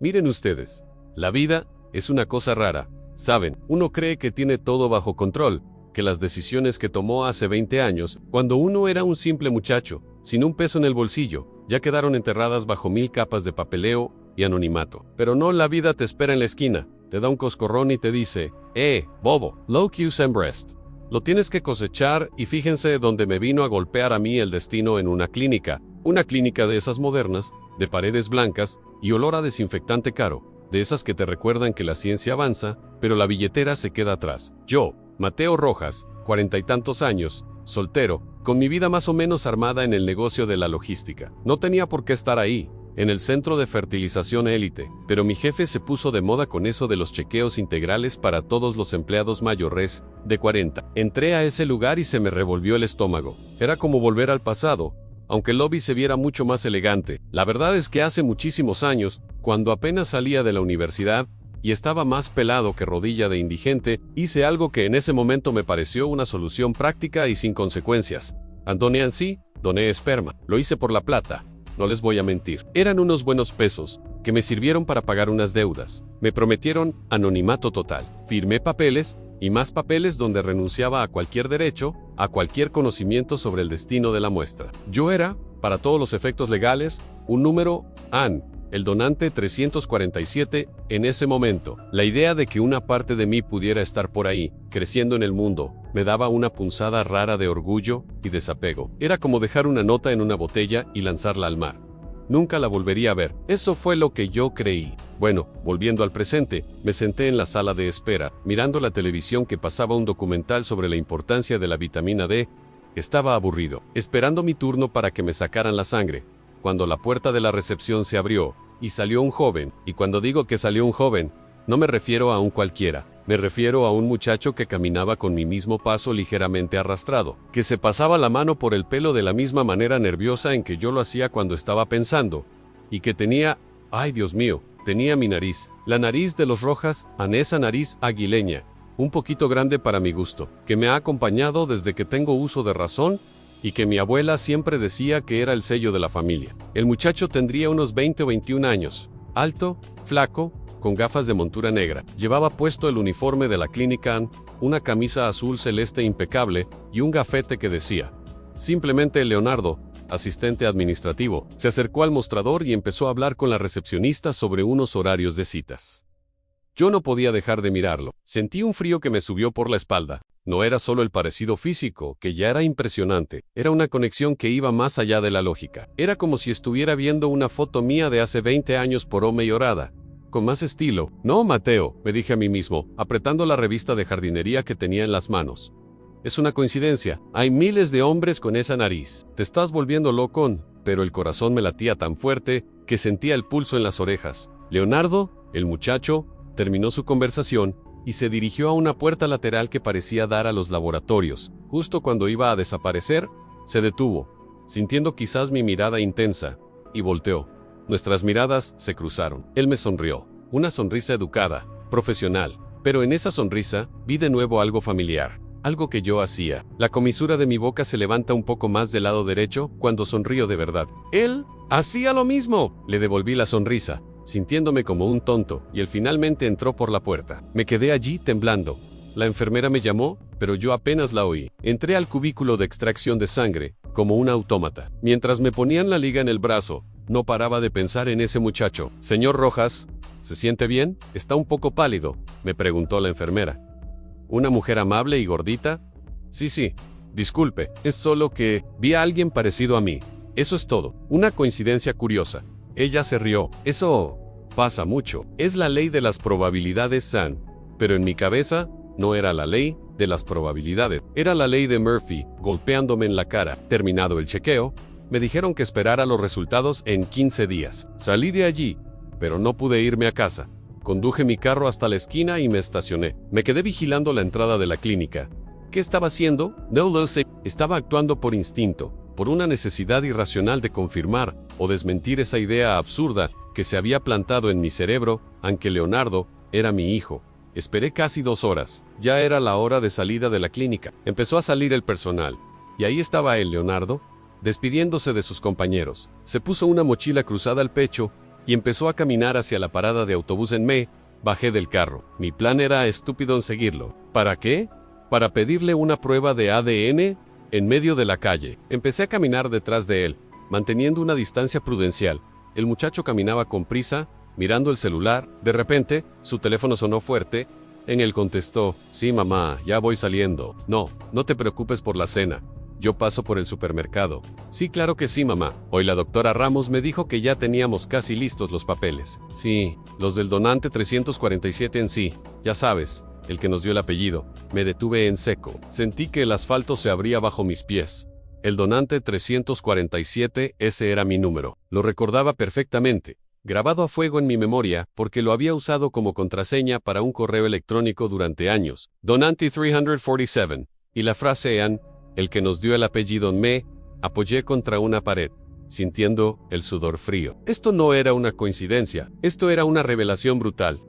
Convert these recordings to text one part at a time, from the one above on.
Miren ustedes, la vida es una cosa rara. Saben, uno cree que tiene todo bajo control, que las decisiones que tomó hace 20 años, cuando uno era un simple muchacho, sin un peso en el bolsillo, ya quedaron enterradas bajo 1000 capas de papeleo y anonimato. Pero no, la vida te espera en la esquina, te da un coscorrón y te dice, bobo, lo que sembraste. Lo tienes que cosechar y fíjense dónde me vino a golpear a mí el destino en una clínica de esas modernas, de paredes blancas y olor a desinfectante caro, de esas que te recuerdan que la ciencia avanza, pero la billetera se queda atrás. Yo, Mateo Rojas, 40 y tantos años, soltero, con mi vida más o menos armada en el negocio de la logística. No tenía por qué estar ahí, en el centro de fertilización élite, pero mi jefe se puso de moda con eso de los chequeos integrales para todos los empleados mayores, de 40. Entré a ese lugar y se me revolvió el estómago. Era como volver al pasado, aunque el lobby se viera mucho más elegante. La verdad es que hace muchísimos años, cuando apenas salía de la universidad, y estaba más pelado que rodilla de indigente, hice algo que en ese momento me pareció una solución práctica y sin consecuencias. Doné esperma. Lo hice por la plata. No les voy a mentir. Eran unos buenos pesos, que me sirvieron para pagar unas deudas. Me prometieron anonimato total. Firmé papeles, y más papeles donde renunciaba a cualquier derecho, a cualquier conocimiento sobre el destino de la muestra. Yo era, para todos los efectos legales, un número AN, el donante 347, en ese momento. La idea de que una parte de mí pudiera estar por ahí, creciendo en el mundo, me daba una punzada rara de orgullo y desapego. Era como dejar una nota en una botella y lanzarla al mar. Nunca la volvería a ver. Eso fue lo que yo creí. Bueno, volviendo al presente, me senté en la sala de espera, mirando la televisión que pasaba un documental sobre la importancia de la vitamina D. Estaba aburrido, esperando mi turno para que me sacaran la sangre, cuando la puerta de la recepción se abrió, y salió un joven. Y cuando digo que salió un joven, no me refiero a un cualquiera, me refiero a un muchacho que caminaba con mi mismo paso ligeramente arrastrado, que se pasaba la mano por el pelo de la misma manera nerviosa en que yo lo hacía cuando estaba pensando, y que tenía, ¡ay Dios mío!, tenía mi nariz, la nariz de los Rojas, esa nariz aguileña, un poquito grande para mi gusto, que me ha acompañado desde que tengo uso de razón, y que mi abuela siempre decía que era el sello de la familia. El muchacho tendría unos 20 o 21 años, alto, flaco, con gafas de montura negra. Llevaba puesto el uniforme de la clínica AN, una camisa azul celeste impecable y un gafete que decía, simplemente Leonardo, asistente administrativo. Se acercó al mostrador y empezó a hablar con la recepcionista sobre unos horarios de citas. Yo no podía dejar de mirarlo. Sentí un frío que me subió por la espalda. No era solo el parecido físico, que ya era impresionante. Era una conexión que iba más allá de la lógica. Era como si estuviera viendo una foto mía de hace 20 años mejorada, con más estilo. No, Mateo, me dije a mí mismo, apretando la revista de jardinería que tenía en las manos. Es una coincidencia. Hay miles de hombres con esa nariz. Te estás volviendo loco, pero el corazón me latía tan fuerte que sentía el pulso en las orejas. Leonardo, el muchacho, terminó su conversación y se dirigió a una puerta lateral que parecía dar a los laboratorios. Justo cuando iba a desaparecer, se detuvo, sintiendo quizás mi mirada intensa, y volteó. Nuestras miradas se cruzaron. Él me sonrió. Una sonrisa educada, profesional. Pero en esa sonrisa, vi de nuevo algo familiar. Algo que yo hacía. La comisura de mi boca se levanta un poco más del lado derecho cuando sonrío de verdad. Él hacía lo mismo. Le devolví la sonrisa, sintiéndome como un tonto, y él finalmente entró por la puerta. Me quedé allí temblando. La enfermera me llamó, pero yo apenas la oí. Entré al cubículo de extracción de sangre, como un autómata. Mientras me ponían la liga en el brazo, no paraba de pensar en ese muchacho. Señor Rojas, ¿se siente bien? Está un poco pálido, me preguntó la enfermera. ¿Una mujer amable y gordita? Sí, disculpe, es solo que vi a alguien parecido a mí. Eso es todo. Una coincidencia curiosa. Ella se rió. Eso pasa mucho. Es la ley de las probabilidades, Sam. Pero en mi cabeza, no era la ley de las probabilidades. Era la ley de Murphy, golpeándome en la cara. Terminado el chequeo, me dijeron que esperara los resultados en 15 días. Salí de allí, pero no pude irme a casa. Conduje mi carro hasta la esquina y me estacioné. Me quedé vigilando la entrada de la clínica. ¿Qué estaba haciendo? No lo sé. Estaba actuando por instinto, por una necesidad irracional de confirmar o desmentir esa idea absurda que se había plantado en mi cerebro, aunque Leonardo era mi hijo. Esperé casi 2 horas. Ya era la hora de salida de la clínica. Empezó a salir el personal. Y ahí estaba él, Leonardo, despidiéndose de sus compañeros. Se puso una mochila cruzada al pecho y empezó a caminar hacia la parada de autobús en Me. Bajé del carro. Mi plan era estúpido en seguirlo. ¿Para qué? Para pedirle una prueba de ADN en medio de la calle. Empecé a caminar detrás de él, manteniendo una distancia prudencial. El muchacho caminaba con prisa, mirando el celular. De repente, su teléfono sonó fuerte. En él contestó: «Sí, mamá, ya voy saliendo». «No, no te preocupes por la cena. Yo paso por el supermercado». «Sí, claro que sí, mamá. Hoy la doctora Ramos me dijo que ya teníamos casi listos los papeles». «Sí, los del donante 347 en sí, ya sabes, el que nos dio el apellido». Me detuve en seco. Sentí que el asfalto se abría bajo mis pies. El donante 347, ese era mi número. Lo recordaba perfectamente, grabado a fuego en mi memoria, porque lo había usado como contraseña para un correo electrónico durante años. Donante 347. Y la frase eran: «el que nos dio el apellido». Me apoyé contra una pared, sintiendo el sudor frío. Esto no era una coincidencia, esto era una revelación brutal.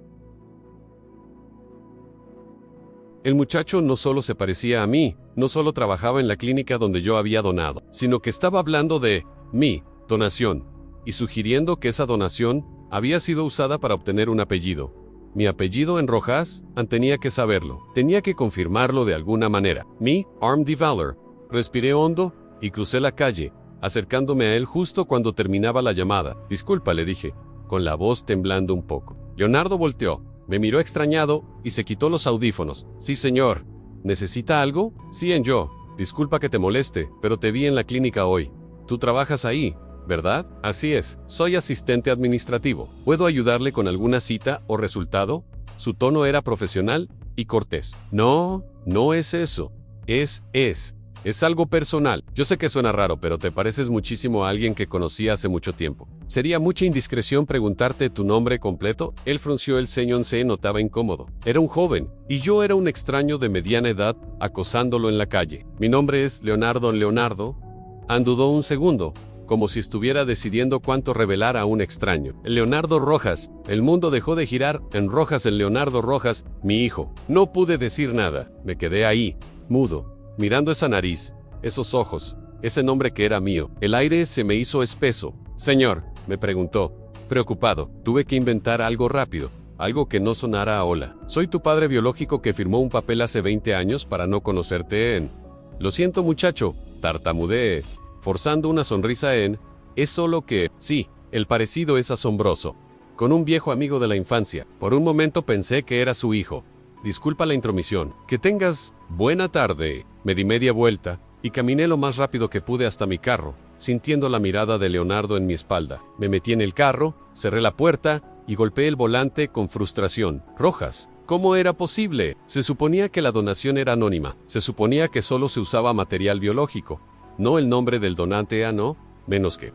El muchacho no solo se parecía a mí, no solo trabajaba en la clínica donde yo había donado, sino que estaba hablando de mi donación y sugiriendo que esa donación había sido usada para obtener un apellido. Mi apellido en Rojas, tenía que saberlo, tenía que confirmarlo de alguna manera. Mi arm de valor. Respiré hondo y crucé la calle, acercándome a él justo cuando terminaba la llamada. «Disculpa», le dije, con la voz temblando un poco. Leonardo volteó, me miró extrañado y se quitó los audífonos. «Sí, señor. ¿Necesita algo?» «Sí, en yo. Disculpa que te moleste, pero te vi en la clínica hoy. Tú trabajas ahí, ¿verdad?» «Así es. Soy asistente administrativo. ¿Puedo ayudarle con alguna cita o resultado?» Su tono era profesional y cortés. «No, no es eso. Es algo personal. Yo sé que suena raro, pero te pareces muchísimo a alguien que conocí hace mucho tiempo. ¿Sería mucha indiscreción preguntarte tu nombre completo?» Él frunció el ceño, se notaba incómodo. Era un joven, y yo era un extraño de mediana edad, acosándolo en la calle. «Mi nombre es Leonardo». «Leonardo». Dudó un segundo, como si estuviera decidiendo cuánto revelar a un extraño. «Leonardo Rojas». El mundo dejó de girar en Rojas. «El Leonardo Rojas, mi hijo». No pude decir nada. Me quedé ahí, mudo, mirando esa nariz, esos ojos, ese nombre que era mío. El aire se me hizo espeso. «Señor», me preguntó, preocupado. Tuve que inventar algo rápido, algo que no sonara a hola. «Soy tu padre biológico que firmó un papel hace 20 años para no conocerte en...». «Lo siento, muchacho», tartamudeé, forzando una sonrisa en... «Es solo que...». «Sí, el parecido es asombroso. Con un viejo amigo de la infancia. Por un momento pensé que era su hijo. Disculpa la intromisión. Que tengas buena tarde». Me di media vuelta y caminé lo más rápido que pude hasta mi carro, sintiendo la mirada de Leonardo en mi espalda. Me metí en el carro, cerré la puerta y golpeé el volante con frustración. «Rojas, ¿cómo era posible? Se suponía que la donación era anónima. Se suponía que solo se usaba material biológico, no el nombre del donante, ¿no?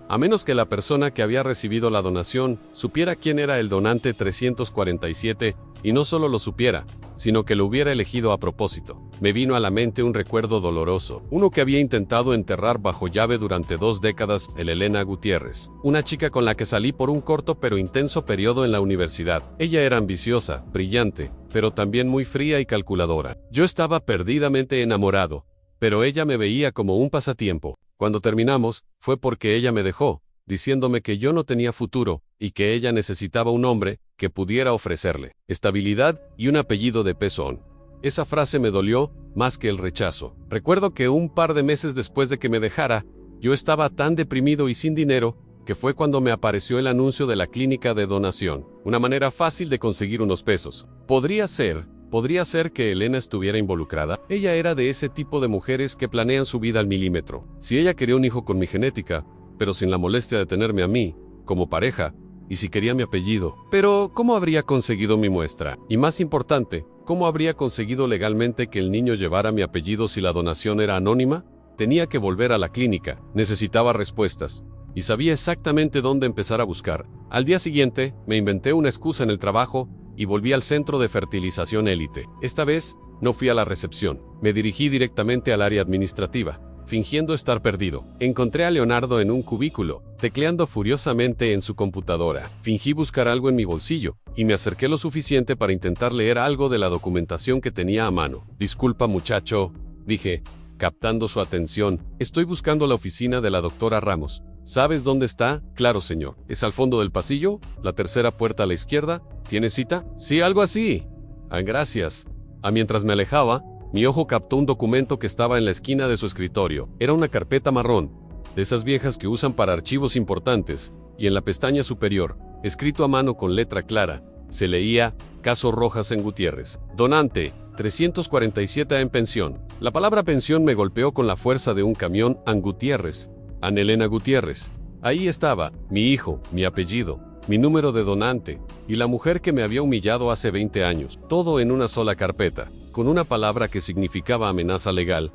A menos que la persona que había recibido la donación supiera quién era el donante 347, y no solo lo supiera, sino que lo hubiera elegido a propósito. Me vino a la mente un recuerdo doloroso, uno que había intentado enterrar bajo llave durante 2 décadas, el Elena Gutiérrez, una chica con la que salí por un corto pero intenso periodo en la universidad. Ella era ambiciosa, brillante, pero también muy fría y calculadora. Yo estaba perdidamente enamorado, pero ella me veía como un pasatiempo. Cuando terminamos, fue porque ella me dejó, diciéndome que yo no tenía futuro y que ella necesitaba un hombre que pudiera ofrecerle estabilidad y un apellido de peso. Esa frase me dolió más que el rechazo. Recuerdo que un par de meses después de que me dejara, yo estaba tan deprimido y sin dinero que fue cuando me apareció el anuncio de la clínica de donación. Una manera fácil de conseguir unos pesos. Podría ser que Elena estuviera involucrada. Ella era de ese tipo de mujeres que planean su vida al milímetro. Si ella quería un hijo con mi genética, pero sin la molestia de tenerme a mí, como pareja, y si quería mi apellido. Pero, ¿cómo habría conseguido mi muestra? Y más importante, ¿cómo habría conseguido legalmente que el niño llevara mi apellido si la donación era anónima? Tenía que volver a la clínica. Necesitaba respuestas. Y sabía exactamente dónde empezar a buscar. Al día siguiente, me inventé una excusa en el trabajo y volví al centro de fertilización élite. Esta vez, no fui a la recepción. Me dirigí directamente al área administrativa, fingiendo estar perdido. Encontré a Leonardo en un cubículo, tecleando furiosamente en su computadora. Fingí buscar algo en mi bolsillo, y me acerqué lo suficiente para intentar leer algo de la documentación que tenía a mano. «Disculpa, muchacho», dije, captando su atención. «Estoy buscando la oficina de la doctora Ramos. ¿Sabes dónde está? Claro, señor. ¿Es al fondo del pasillo? ¿La tercera puerta a la izquierda? ¿Tiene cita? Sí, algo así. Ah, gracias. Mientras me alejaba, mi ojo captó un documento que estaba en la esquina de su escritorio. Era una carpeta marrón, de esas viejas que usan para archivos importantes, y en la pestaña superior, escrito a mano con letra clara, se leía Caso Rojas en Gutiérrez. Donante, 347 en pensión. La palabra pensión me golpeó con la fuerza de un camión. An Gutiérrez. Ana Elena Gutiérrez. Ahí estaba, mi hijo, mi apellido, mi número de donante, y la mujer que me había humillado hace 20 años. Todo en una sola carpeta, con una palabra que significaba amenaza legal.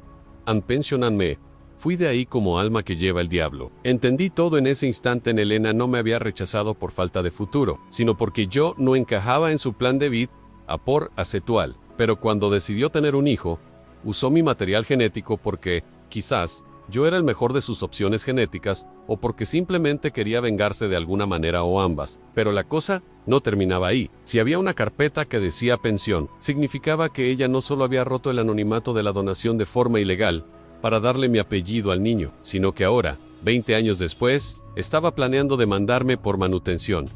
An pensionanme. Fui de ahí como alma que lleva el diablo. Entendí todo en ese instante. Elena no me había rechazado por falta de futuro, sino porque yo no encajaba en su plan de vida, por acetual. Pero cuando decidió tener un hijo, usó mi material genético porque, quizás, yo era el mejor de sus opciones genéticas, o porque simplemente quería vengarse de alguna manera o ambas. Pero la cosa no terminaba ahí. Si había una carpeta que decía pensión, significaba que ella no solo había roto el anonimato de la donación de forma ilegal, para darle mi apellido al niño, sino que ahora, 20 años después, estaba planeando demandarme por manutención.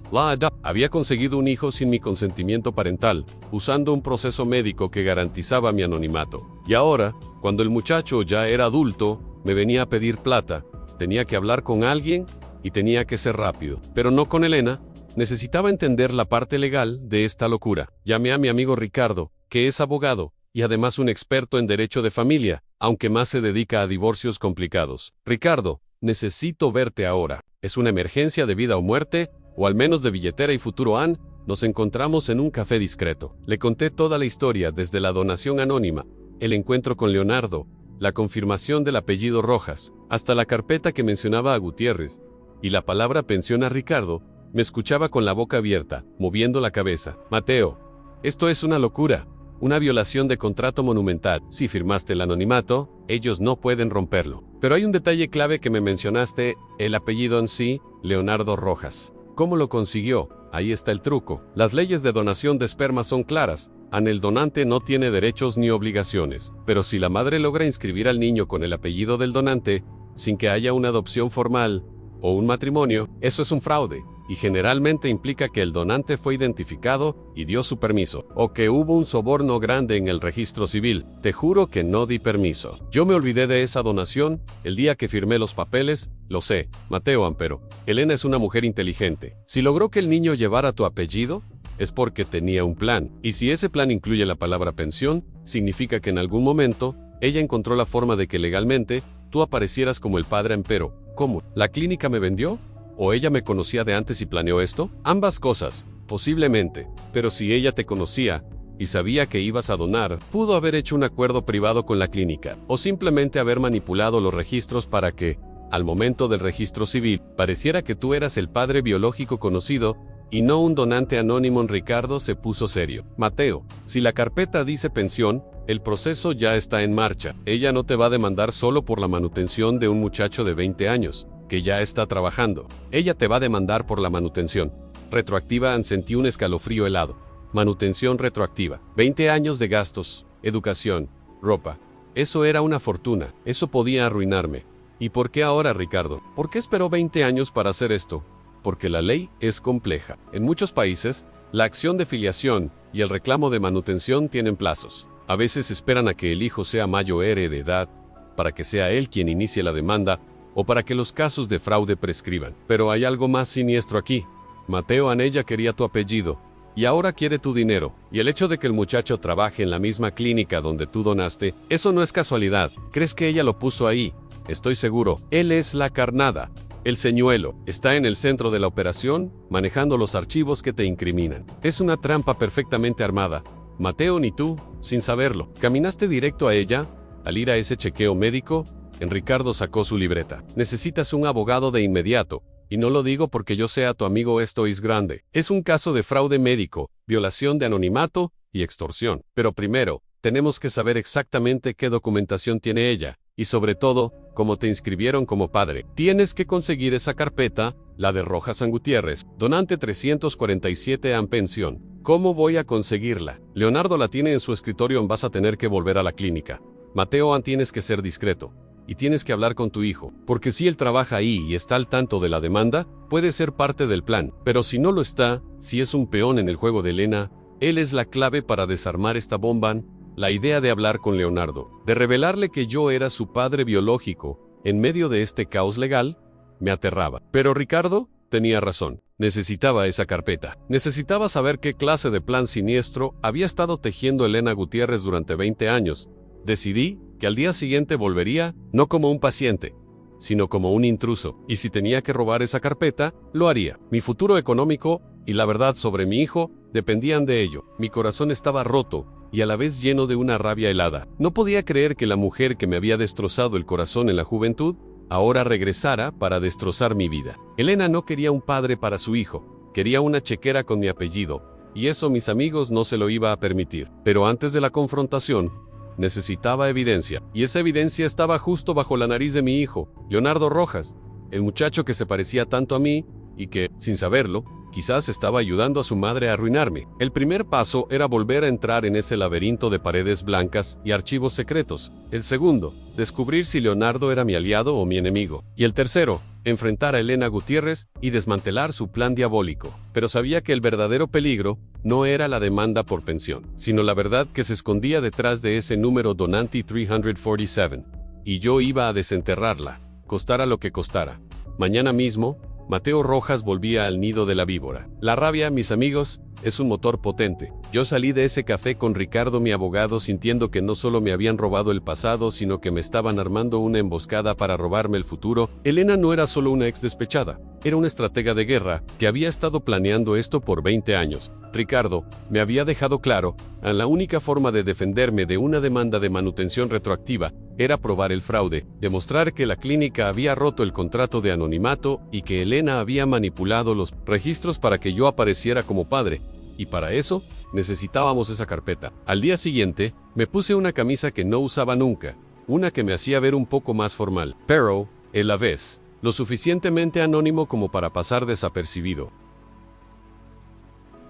Había conseguido un hijo sin mi consentimiento parental, usando un proceso médico que garantizaba mi anonimato. Y ahora, cuando el muchacho ya era adulto, me venía a pedir plata. Tenía que hablar con alguien y tenía que ser rápido. Pero no con Elena. Necesitaba entender la parte legal de esta locura. Llamé a mi amigo Ricardo, que es abogado, y además un experto en derecho de familia, aunque más se dedica a divorcios complicados. Ricardo, necesito verte ahora. ¿Es una emergencia de vida o muerte? O al menos de billetera y futuro. Nos encontramos en un café discreto. Le conté toda la historia, desde la donación anónima, el encuentro con Leonardo, la confirmación del apellido Rojas, hasta la carpeta que mencionaba a Gutiérrez, y la palabra pensión. A Ricardo me escuchaba con la boca abierta, moviendo la cabeza. Mateo, esto es una locura. Una violación de contrato monumental. Si firmaste el anonimato, ellos no pueden romperlo. Pero hay un detalle clave que me mencionaste, el apellido en sí, Leonardo Rojas. ¿Cómo lo consiguió? Ahí está el truco. Las leyes de donación de esperma son claras. El donante no tiene derechos ni obligaciones. Pero si la madre logra inscribir al niño con el apellido del donante, sin que haya una adopción formal o un matrimonio, eso es un fraude. Y generalmente implica que el donante fue identificado y dio su permiso, o que hubo un soborno grande en el registro civil. Te juro que no di permiso. Yo me olvidé de esa donación el día que firmé los papeles, lo sé, Mateo Ampero. Elena es una mujer inteligente. Si logró que el niño llevara tu apellido, es porque tenía un plan. Y si ese plan incluye la palabra pensión, significa que en algún momento, ella encontró la forma de que legalmente, tú aparecieras como el padre Ampero. ¿Cómo? ¿La clínica me vendió? ¿O ella me conocía de antes y planeó esto? Ambas cosas, posiblemente. Pero si ella te conocía y sabía que ibas a donar, pudo haber hecho un acuerdo privado con la clínica, o simplemente haber manipulado los registros para que, al momento del registro civil, pareciera que tú eras el padre biológico conocido y no un donante anónimo. Ricardo se puso serio. Mateo, si la carpeta dice pensión, el proceso ya está en marcha. Ella no te va a demandar solo por la manutención de un muchacho de 20 años. Que ya está trabajando. Ella te va a demandar por la manutención retroactiva. Sentí un escalofrío helado. Manutención retroactiva. 20 años de gastos, educación, ropa. Eso era una fortuna. Eso podía arruinarme. ¿Y por qué ahora, Ricardo? ¿Por qué esperó 20 años para hacer esto? Porque la ley es compleja. En muchos países, la acción de filiación y el reclamo de manutención tienen plazos. A veces esperan a que el hijo sea mayor de edad, para que sea él quien inicie la demanda, o para que los casos de fraude prescriban. Pero hay algo más siniestro aquí. Mateo Anella quería tu apellido, y ahora quiere tu dinero. Y el hecho de que el muchacho trabaje en la misma clínica donde tú donaste, eso no es casualidad. ¿Crees que ella lo puso ahí? Estoy seguro. Él es la carnada. El señuelo está en el centro de la operación, manejando los archivos que te incriminan. Es una trampa perfectamente armada. Mateo, ni tú, sin saberlo, caminaste directo a ella. Al ir a ese chequeo médico, Ricardo sacó su libreta. Necesitas un abogado de inmediato. Y no lo digo porque yo sea tu amigo, esto es grande. Es un caso de fraude médico, violación de anonimato y extorsión. Pero primero, tenemos que saber exactamente qué documentación tiene ella. Y sobre todo, cómo te inscribieron como padre. Tienes que conseguir esa carpeta, la de Rojas San Gutiérrez, donante 347 en pensión. ¿Cómo voy a conseguirla? Leonardo la tiene en su escritorio. Vas a tener que volver a la clínica. Mateo, tienes que ser discreto. y tienes que hablar con tu hijo, porque si él trabaja ahí y está al tanto de la demanda, puede ser parte del plan, pero si no lo está, si es un peón en el juego de Elena, él es la clave para desarmar esta bomba. La idea de hablar con Leonardo, de revelarle que yo era su padre biológico, en medio de este caos legal, me aterraba. Pero Ricardo tenía razón. Necesitaba esa carpeta. Necesitaba saber qué clase de plan siniestro había estado tejiendo Elena Gutiérrez durante 20 años. Decidí que al día siguiente volvería, no como un paciente, sino como un intruso. Y si tenía que robar esa carpeta, lo haría. Mi futuro económico y la verdad sobre mi hijo dependían de ello. Mi corazón estaba roto y a la vez lleno de una rabia helada. No podía creer que la mujer que me había destrozado el corazón en la juventud ahora regresara para destrozar mi vida. Elena no quería un padre para su hijo, quería una chequera con mi apellido, y eso mis amigos no se lo iba a permitir. Pero antes de la confrontación, necesitaba evidencia, y esa evidencia estaba justo bajo la nariz de mi hijo, Leonardo Rojas, el muchacho que se parecía tanto a mí y que, sin saberlo, quizás estaba ayudando a su madre a arruinarme. El primer paso era volver a entrar en ese laberinto de paredes blancas y archivos secretos. El segundo, descubrir si Leonardo era mi aliado o mi enemigo. Y el tercero, enfrentar a Elena Gutiérrez y desmantelar su plan diabólico. Pero sabía que el verdadero peligro no era la demanda por pensión, sino la verdad que se escondía detrás de ese número Donanti 347. Y yo iba a desenterrarla, costara lo que costara. Mañana mismo, Mateo Rojas volvía al nido de la víbora. La rabia, mis amigos, es un motor potente. Yo salí de ese café con Ricardo, mi abogado, sintiendo que no solo me habían robado el pasado, sino que me estaban armando una emboscada para robarme el futuro. Elena no era solo una ex despechada, era una estratega de guerra que había estado planeando esto por 20 años. Ricardo me había dejado claro, la única forma de defenderme de una demanda de manutención retroactiva era probar el fraude, demostrar que la clínica había roto el contrato de anonimato y que Elena había manipulado los registros para que yo apareciera como padre. Y para eso, necesitábamos esa carpeta. Al día siguiente, me puse una camisa que no usaba nunca, una que me hacía ver un poco más formal, pero, a la vez, lo suficientemente anónimo como para pasar desapercibido.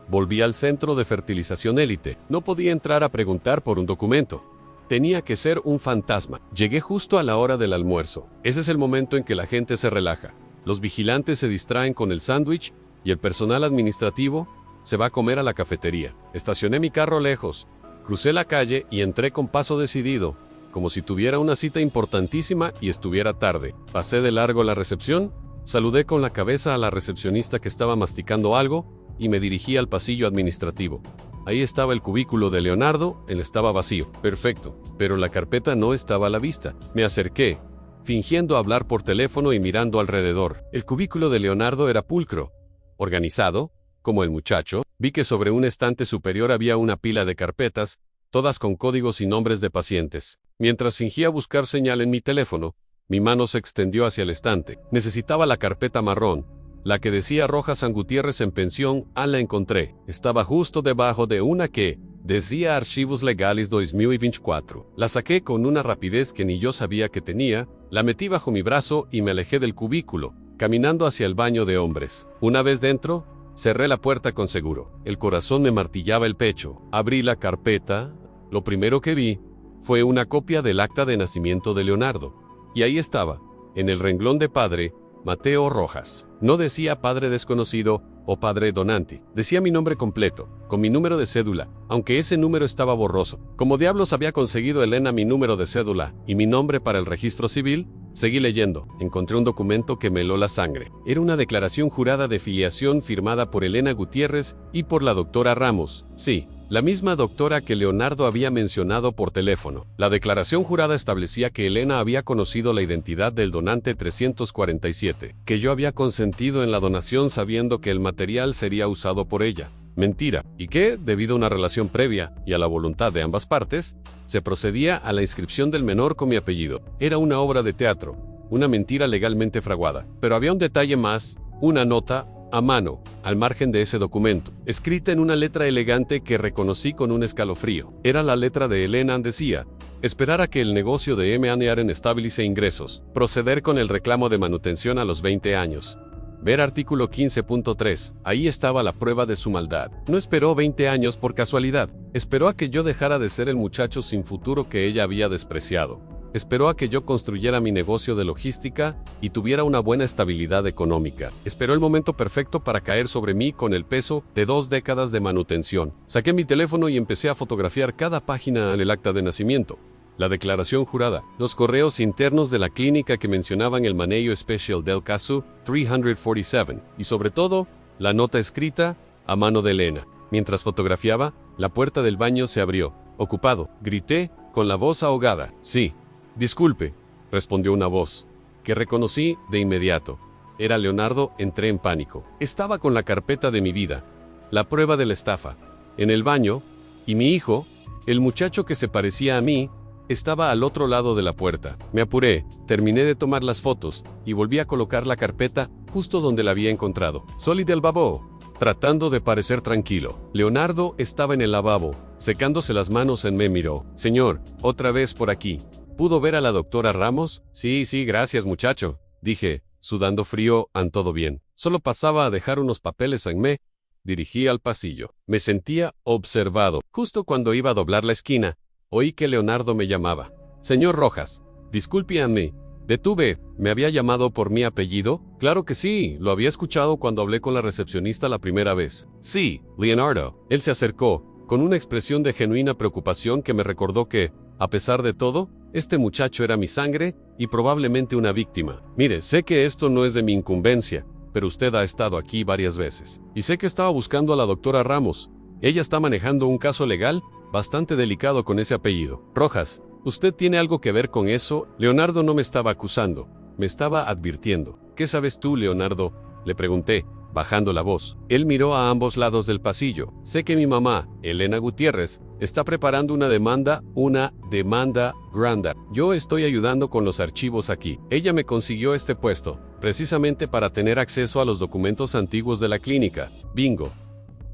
Volví al centro de fertilización élite. No podía entrar a preguntar por un documento. Tenía que ser un fantasma. Llegué justo a la hora del almuerzo. Ese es el momento en que la gente se relaja. Los vigilantes se distraen con el sándwich y el personal administrativo se va a comer a la cafetería. Estacioné mi carro lejos, crucé la calle y entré con paso decidido, como si tuviera una cita importantísima y estuviera tarde. Pasé de largo la recepción, saludé con la cabeza a la recepcionista que estaba masticando algo y me dirigí al pasillo administrativo. Ahí estaba el cubículo de Leonardo, él estaba vacío. Perfecto, pero la carpeta no estaba a la vista. Me acerqué, fingiendo hablar por teléfono y mirando alrededor. El cubículo de Leonardo era pulcro, organizado, como el muchacho. Vi que sobre un estante superior había una pila de carpetas, todas con códigos y nombres de pacientes. Mientras fingía buscar señal en mi teléfono, mi mano se extendió hacia el estante. Necesitaba la carpeta marrón, la que decía Rojas Gutiérrez en pensión. La encontré. Estaba justo debajo de una que decía Archivos Legales 2024. La saqué con una rapidez que ni yo sabía que tenía, la metí bajo mi brazo y me alejé del cubículo, caminando hacia el baño de hombres. Una vez dentro, cerré la puerta con seguro. El corazón me martillaba el pecho. Abrí la carpeta. Lo primero que vi fue una copia del acta de nacimiento de Leonardo. Y ahí estaba, en el renglón de padre, Mateo Rojas. No decía padre desconocido o padre Donanti. Decía mi nombre completo, con mi número de cédula, aunque ese número estaba borroso. ¿Cómo diablos había conseguido Elena mi número de cédula y mi nombre para el registro civil? Seguí leyendo. Encontré un documento que me heló la sangre. Era una declaración jurada de filiación firmada por Elena Gutiérrez y por la doctora Ramos. Sí, la misma doctora que Leonardo había mencionado por teléfono. La declaración jurada establecía que Elena había conocido la identidad del donante 347, que yo había consentido en la donación sabiendo que el material sería usado por ella. Mentira, y que, debido a una relación previa y a la voluntad de ambas partes, se procedía a la inscripción del menor con mi apellido. Era una obra de teatro, una mentira legalmente fraguada. Pero había un detalle más, una nota a mano, al margen de ese documento, escrita en una letra elegante que reconocí con un escalofrío. Era la letra de Elena. Decía: esperar a que el negocio de M&Aren estabilice ingresos, proceder con el reclamo de manutención a los 20 años. Ver artículo 15.3. Ahí estaba la prueba de su maldad. No esperó 20 años por casualidad. Esperó a que yo dejara de ser el muchacho sin futuro que ella había despreciado. Esperó a que yo construyera mi negocio de logística y tuviera una buena estabilidad económica. Esperó el momento perfecto para caer sobre mí con el peso de 2 décadas de manutención. Saqué mi teléfono y empecé a fotografiar cada página del acta de nacimiento, la declaración jurada, los correos internos de la clínica que mencionaban el manejo especial del caso 347 y sobre todo, la nota escrita a mano de Elena. Mientras fotografiaba, la puerta del baño se abrió. Ocupado, grité con la voz ahogada. Sí. Disculpe, respondió una voz, que reconocí de inmediato. Era Leonardo. Entré en pánico. Estaba con la carpeta de mi vida, la prueba de la estafa, en el baño, y mi hijo, el muchacho que se parecía a mí, estaba al otro lado de la puerta. Me apuré, terminé de tomar las fotos, y volví a colocar la carpeta justo donde la había encontrado. Salí del lavabo, tratando de parecer tranquilo. Leonardo estaba en el lavabo, secándose las manos. Me miró. Señor, otra vez por aquí. ¿Pudo ver a la doctora Ramos? Sí, gracias muchacho, dije, sudando frío. ¿Todo bien? Solo pasaba a dejar unos papeles. Me dirigí al pasillo. Me sentía observado. Justo cuando iba a doblar la esquina, oí que Leonardo me llamaba. Señor Rojas, disculpe a mí. Detuve. ¿Me había llamado por mi apellido? Claro que sí, lo había escuchado cuando hablé con la recepcionista la primera vez. Sí, Leonardo. Él se acercó, con una expresión de genuina preocupación que me recordó que, a pesar de todo, este muchacho era mi sangre y probablemente una víctima. Mire, sé que esto no es de mi incumbencia, pero usted ha estado aquí varias veces. Y sé que estaba buscando a la doctora Ramos. Ella está manejando un caso legal bastante delicado con ese apellido. Rojas, ¿usted tiene algo que ver con eso? Leonardo no me estaba acusando, me estaba advirtiendo. ¿Qué sabes tú, Leonardo?, le pregunté, bajando la voz. Él miró a ambos lados del pasillo. Sé que mi mamá, Elena Gutiérrez, está preparando una demanda grande. Yo estoy ayudando con los archivos aquí. Ella me consiguió este puesto, precisamente para tener acceso a los documentos antiguos de la clínica. Bingo.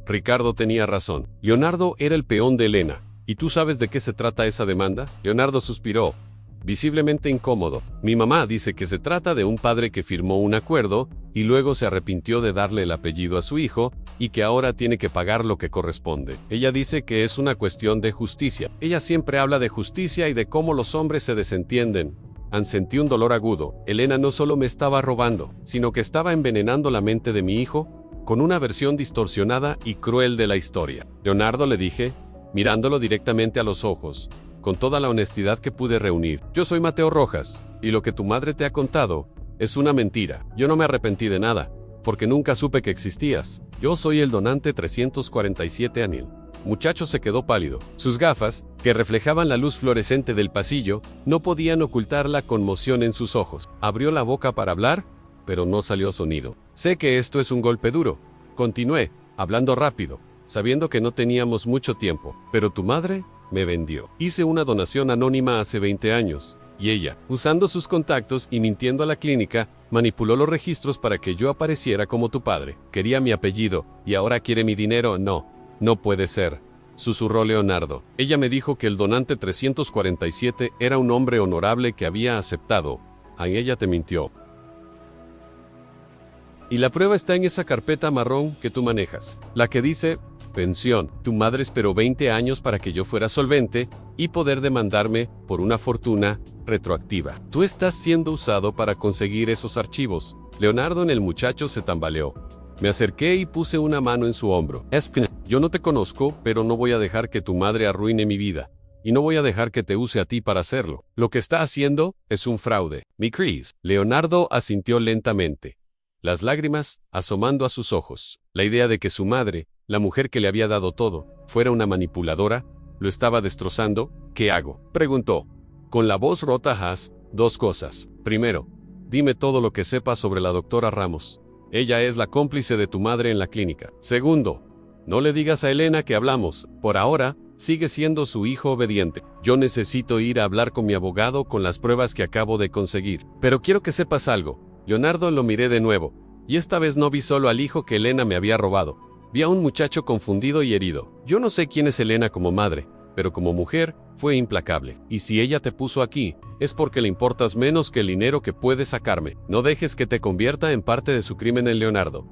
Ricardo tenía razón. Leonardo era el peón de Elena. ¿Y tú sabes de qué se trata esa demanda? Leonardo suspiró, visiblemente incómodo. Mi mamá dice que se trata de un padre que firmó un acuerdo y luego se arrepintió de darle el apellido a su hijo y que ahora tiene que pagar lo que corresponde. Ella dice que es una cuestión de justicia. Ella siempre habla de justicia y de cómo los hombres se desentienden. Sentí un dolor agudo. Elena no solo me estaba robando, sino que estaba envenenando la mente de mi hijo con una versión distorsionada y cruel de la historia. Leonardo, le dije, mirándolo directamente a los ojos, con toda la honestidad que pude reunir. Yo soy Mateo Rojas, y lo que tu madre te ha contado es una mentira. Yo no me arrepentí de nada, porque nunca supe que existías. Yo soy el donante 347 Anil. Muchacho se quedó pálido. Sus gafas, que reflejaban la luz fluorescente del pasillo, no podían ocultar la conmoción en sus ojos. Abrió la boca para hablar, pero no salió sonido. Sé que esto es un golpe duro. Continué, hablando rápido, sabiendo que no teníamos mucho tiempo. Pero tu madre me vendió. Hice una donación anónima hace 20 años, y ella, usando sus contactos y mintiendo a la clínica, manipuló los registros para que yo apareciera como tu padre. Quería mi apellido, y ahora quiere mi dinero. No puede ser, susurró Leonardo. Ella me dijo que el donante 347 era un hombre honorable que había aceptado. Ella te mintió. Y la prueba está en esa carpeta marrón que tú manejas, la que dice pensión. Tu madre esperó 20 años para que yo fuera solvente y poder demandarme por una fortuna retroactiva. Tú estás siendo usado para conseguir esos archivos. Leonardo. En el muchacho se tambaleó. Me acerqué y puse una mano en su hombro. Yo no te conozco, pero no voy a dejar que tu madre arruine mi vida. Y no voy a dejar que te use a ti para hacerlo. Lo que está haciendo es un fraude. Mi Chris. Leonardo asintió lentamente, las lágrimas asomando a sus ojos. La idea de que su madre, la mujer que le había dado todo, fuera una manipuladora, lo estaba destrozando. ¿Qué hago?, preguntó. Con la voz rota. Haz 2 cosas. Primero, dime todo lo que sepas sobre la doctora Ramos. Ella es la cómplice de tu madre en la clínica. Segundo, no le digas a Elena que hablamos. Por ahora, sigue siendo su hijo obediente. Yo necesito ir a hablar con mi abogado con las pruebas que acabo de conseguir. Pero quiero que sepas algo. Leonardo. Lo miré de nuevo, y esta vez no vi solo al hijo que Elena me había robado. Vi a un muchacho confundido y herido. Yo no sé quién es Elena como madre, pero como mujer, fue implacable. Y si ella te puso aquí, es porque le importas menos que el dinero que puede sacarme. No dejes que te convierta en parte de su crimen. En Leonardo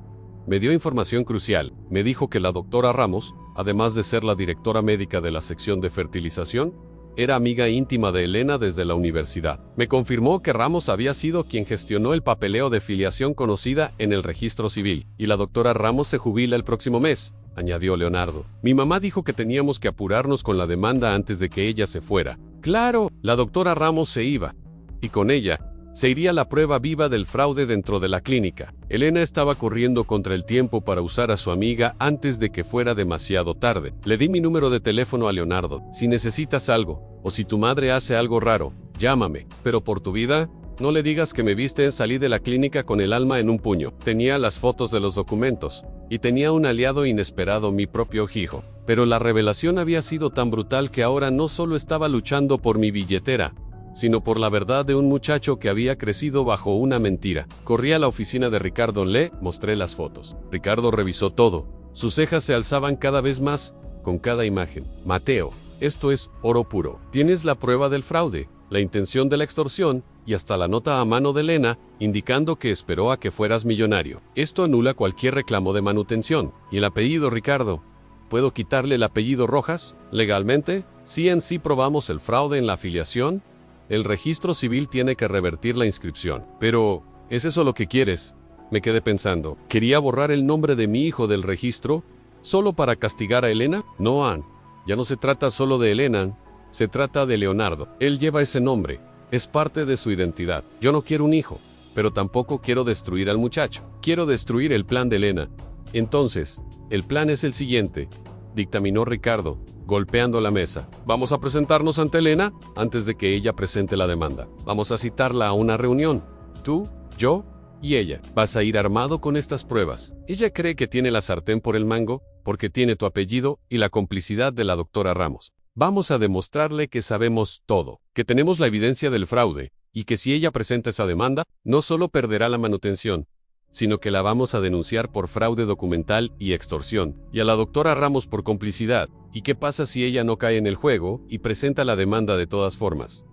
me dio información crucial. Me dijo que la doctora Ramos, además de ser la directora médica de la sección de fertilización, Era amiga íntima de Elena desde la universidad. Me confirmó que Ramos había sido quien gestionó el papeleo de filiación conocida en el registro civil, y la doctora Ramos se jubila el próximo mes, añadió Leonardo. Mi mamá dijo que teníamos que apurarnos con la demanda antes de que ella se fuera. Claro, la doctora Ramos se iba, y con ella se iría la prueba viva del fraude dentro de la clínica. Elena estaba corriendo contra el tiempo para usar a su amiga antes de que fuera demasiado tarde. Le di mi número de teléfono a Leonardo. Si necesitas algo, o si tu madre hace algo raro, llámame. Pero por tu vida, no le digas que me viste en salir de la clínica con el alma en un puño. Tenía las fotos de los documentos, y tenía un aliado inesperado, mi propio hijo. Pero la revelación había sido tan brutal que ahora no solo estaba luchando por mi billetera, sino por la verdad de un muchacho que había crecido bajo una mentira. Corrí a la oficina de Ricardo, le mostré las fotos. Ricardo revisó todo. Sus cejas se alzaban cada vez más con cada imagen. Mateo, esto es oro puro. Tienes la prueba del fraude, la intención de la extorsión y hasta la nota a mano de Elena indicando que esperó a que fueras millonario. Esto anula cualquier reclamo de manutención. ¿Y el apellido, Ricardo? ¿Puedo quitarle el apellido Rojas? ¿Legalmente? Si en sí probamos el fraude en la afiliación, el registro civil tiene que revertir la inscripción. Pero, ¿es eso lo que quieres? Me quedé pensando. ¿Quería borrar el nombre de mi hijo del registro solo para castigar a Elena? No, Ann. Ya no se trata solo de Elena, se trata de Leonardo. Él lleva ese nombre. Es parte de su identidad. Yo no quiero un hijo, pero tampoco quiero destruir al muchacho. Quiero destruir el plan de Elena. Entonces, el plan es el siguiente, dictaminó Ricardo, golpeando la mesa. Vamos a presentarnos ante Elena antes de que ella presente la demanda. Vamos a citarla a una reunión. Tú, yo y ella. Vas a ir armado con estas pruebas. Ella cree que tiene la sartén por el mango porque tiene tu apellido y la complicidad de la doctora Ramos. Vamos a demostrarle que sabemos todo, que tenemos la evidencia del fraude y que si ella presenta esa demanda, no solo perderá la manutención, sino que la vamos a denunciar por fraude documental y extorsión, y a la doctora Ramos por complicidad. ¿Y qué pasa si ella no cae en el juego y presenta la demanda de todas formas?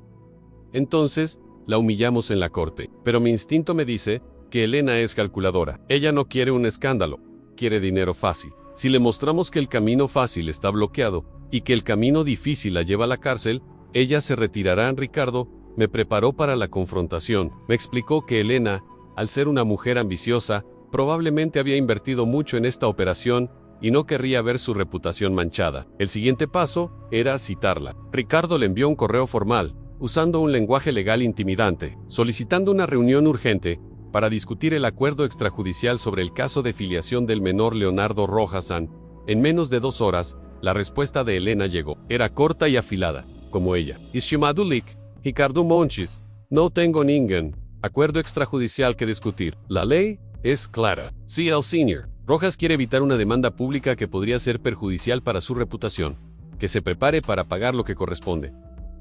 Entonces, la humillamos en la corte. Pero mi instinto me dice que Elena es calculadora. Ella no quiere un escándalo, quiere dinero fácil. Si le mostramos que el camino fácil está bloqueado y que el camino difícil la lleva a la cárcel, ella se retirará. Ricardo me preparó para la confrontación. Me explicó que Elena, al ser una mujer ambiciosa, probablemente había invertido mucho en esta operación y no querría ver su reputación manchada. El siguiente paso era citarla. Ricardo le envió un correo formal, usando un lenguaje legal intimidante, solicitando una reunión urgente para discutir el acuerdo extrajudicial sobre el caso de filiación del menor Leonardo Rojas. En menos de 2 horas, la respuesta de Elena llegó. Era corta y afilada, como ella. Ishimadulik, Ricardo Monchis. No tengo ningún acuerdo extrajudicial que discutir. La ley es clara. CL Senior. Rojas quiere evitar una demanda pública que podría ser perjudicial para su reputación. Que se prepare para pagar lo que corresponde.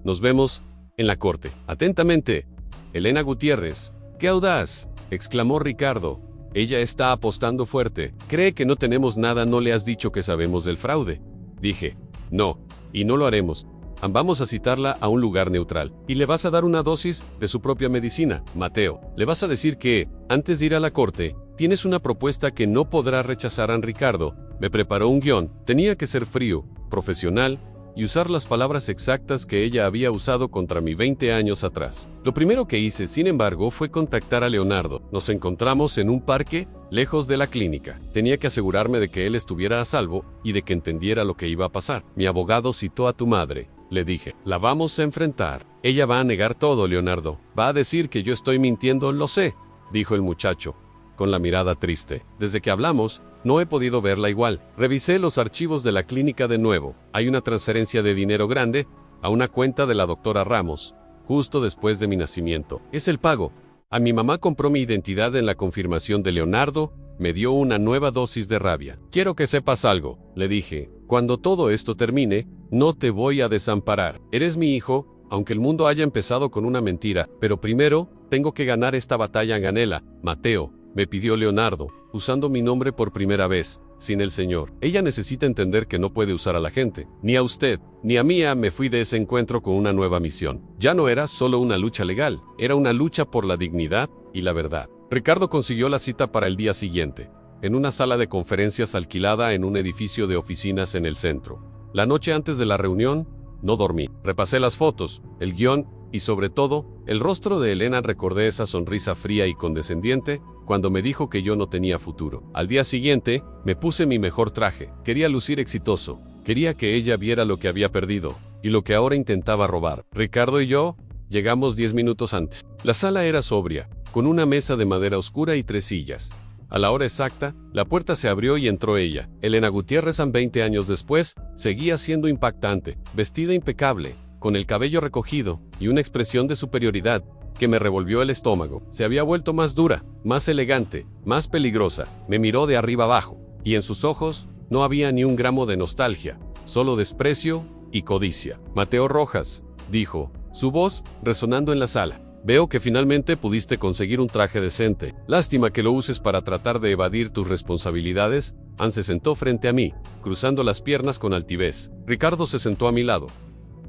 Nos vemos en la corte. Atentamente, Elena Gutiérrez. ¡Qué audaz!, exclamó Ricardo. Ella está apostando fuerte. Cree que no tenemos nada. ¿No le has dicho que sabemos del fraude? Dije, no, y no lo haremos. Vamos a citarla a un lugar neutral. Y le vas a dar una dosis de su propia medicina, Mateo. Le vas a decir que, antes de ir a la corte, tienes una propuesta que no podrá rechazar. Ricardo me preparó un guión. Tenía que ser frío, profesional, y usar las palabras exactas que ella había usado contra mí 20 años atrás. Lo primero que hice, sin embargo, fue contactar a Leonardo. Nos encontramos en un parque, lejos de la clínica. Tenía que asegurarme de que él estuviera a salvo y de que entendiera lo que iba a pasar. Mi abogado citó a tu madre. Le dije, la vamos a enfrentar. Ella va a negar todo, Leonardo. Va a decir que yo estoy mintiendo. Lo sé, dijo el muchacho, con la mirada triste. Desde que hablamos, no he podido verla igual. Revisé los archivos de la clínica de nuevo. Hay una transferencia de dinero grande a una cuenta de la doctora Ramos, justo después de mi nacimiento. Es el pago. A mi mamá compró mi identidad en la confirmación de Leonardo. Me dio una nueva dosis de rabia. Quiero que sepas algo, le dije. Cuando todo esto termine, no te voy a desamparar. Eres mi hijo, aunque el mundo haya empezado con una mentira. Pero primero, tengo que ganar esta batalla. Ganela, Mateo, me pidió Leonardo, usando mi nombre por primera vez, sin el señor. Ella necesita entender que no puede usar a la gente. Ni a usted, ni a mí. Me fui de ese encuentro con una nueva misión. Ya no era solo una lucha legal, era una lucha por la dignidad y la verdad. Ricardo consiguió la cita para el día siguiente, en una sala de conferencias alquilada en un edificio de oficinas en el centro. La noche antes de la reunión, No dormí. Repasé las fotos, el guión y sobre todo, el rostro de Elena. Recordé esa sonrisa fría y condescendiente cuando me dijo que yo no tenía futuro. Al día siguiente, me puse mi mejor traje. Quería lucir exitoso. Quería que ella viera lo que había perdido y lo que ahora intentaba robar. Ricardo y yo llegamos 10 minutos antes. La sala era sobria, con una mesa de madera oscura y 3 sillas. A la hora exacta, la puerta se abrió y entró ella. Elena Gutiérrez, 20 años después, seguía siendo impactante, vestida impecable, con el cabello recogido y una expresión de superioridad que me revolvió el estómago. Se había vuelto más dura, más elegante, más peligrosa. Me miró de arriba abajo, y en sus ojos no había ni un gramo de nostalgia, solo desprecio y codicia. Mateo Rojas, dijo, su voz resonando en la sala. Veo que finalmente pudiste conseguir un traje decente. Lástima que lo uses para tratar de evadir tus responsabilidades. Ann se sentó frente a mí, cruzando las piernas con altivez. Ricardo se sentó a mi lado,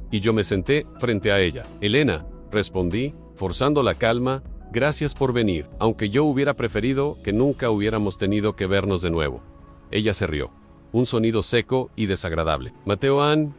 y yo me senté frente a ella. Elena, respondí, forzando la calma, gracias por venir, aunque yo hubiera preferido que nunca hubiéramos tenido que vernos de nuevo. Ella se rió. Un sonido seco y desagradable. Mateo: Ann,